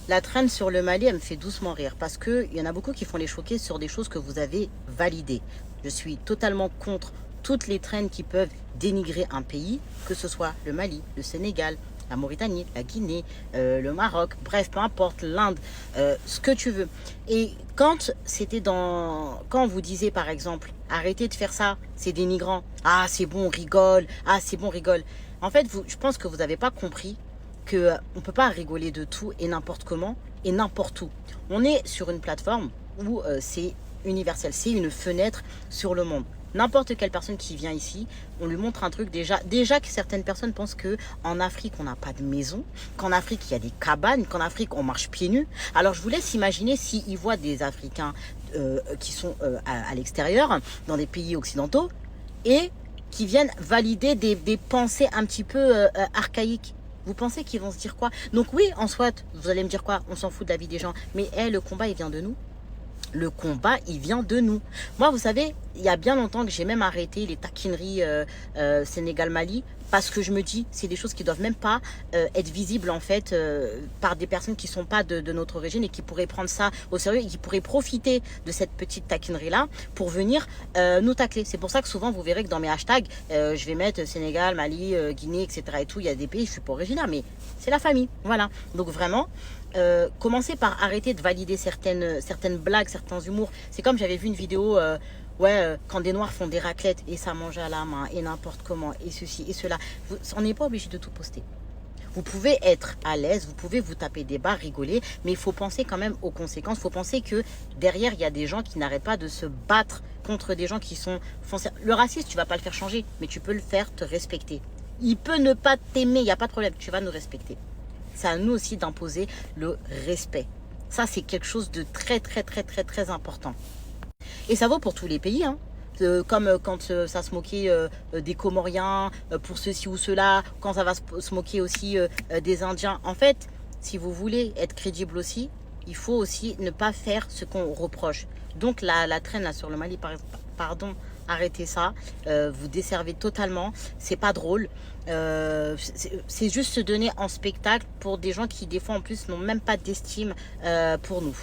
La traîne sur le Mali, elle me fait doucement rire parce qu'il y en a beaucoup qui font les choquer sur des choses que vous avez validées. Je suis totalement contre toutes les traînes qui peuvent dénigrer un pays, que ce soit le Mali, le Sénégal, la Mauritanie, la Guinée, le Maroc, bref, peu importe, l'Inde, ce que tu veux. Et quand c'était quand on vous disait par exemple, arrêtez de faire ça, c'est dénigrant. Ah, c'est bon, on rigole. Ah, c'est bon, on rigole. En fait, je pense que vous n'avez pas compris qu'on ne peut pas rigoler de tout et n'importe comment et n'importe où. On est sur une plateforme où c'est universel, c'est une fenêtre sur le monde. N'importe quelle personne qui vient ici, on lui montre un truc déjà que certaines personnes pensent que en Afrique on n'a pas de maison, qu'en Afrique il y a des cabanes, qu'en Afrique on marche pieds nus. Alors je vous laisse imaginer s'ils voient des Africains qui sont à l'extérieur, dans des pays occidentaux, et qui viennent valider des pensées un petit peu archaïques. Vous pensez qu'ils vont se dire quoi? Donc oui, en soit, vous allez me dire quoi? On s'en fout de la vie des gens. Mais le combat, il vient de nous. Le combat, il vient de nous. Moi, vous savez, il y a bien longtemps que j'ai même arrêté les taquineries Sénégal-Mali parce que je me dis, c'est des choses qui doivent même pas être visibles en fait par des personnes qui sont pas de notre origine et qui pourraient prendre ça au sérieux et qui pourraient profiter de cette petite taquinerie-là pour venir nous tacler. C'est pour ça que souvent, vous verrez que dans mes hashtags, je vais mettre Sénégal, Mali, Guinée, etc. et tout. Il y a des pays, je suis pas originaire, mais c'est la famille. Voilà. Donc vraiment, commencer par arrêter de valider certaines blagues, certains humours. C'est comme j'avais vu une vidéo, quand des noirs font des raclettes et ça mange à la main et n'importe comment et ceci et cela. On n'est pas obligé de tout poster. Vous pouvez être à l'aise, vous pouvez vous taper des barres, rigoler, mais il faut penser quand même aux conséquences. Il faut penser que derrière, il y a des gens qui n'arrêtent pas de se battre contre des gens qui sont foncés. Le racisme, tu vas pas le faire changer, mais tu peux le faire te respecter. Il peut ne pas t'aimer, il n'y a pas de problème, tu vas nous respecter. C'est à nous aussi d'imposer le respect. Ça, c'est quelque chose de très, très, très, très, très important. Et ça vaut pour tous les pays, hein. Comme quand ça se moquait des Comoriens pour ceci ou cela, quand ça va se moquer aussi des Indiens. En fait, si vous voulez être crédible aussi, il faut aussi ne pas faire ce qu'on reproche. Donc la traîne là sur le Mali, pardon, arrêtez ça. Vous desservez totalement. C'est pas drôle. C'est juste se donner en spectacle pour des gens qui des fois en plus n'ont même pas d'estime pour nous.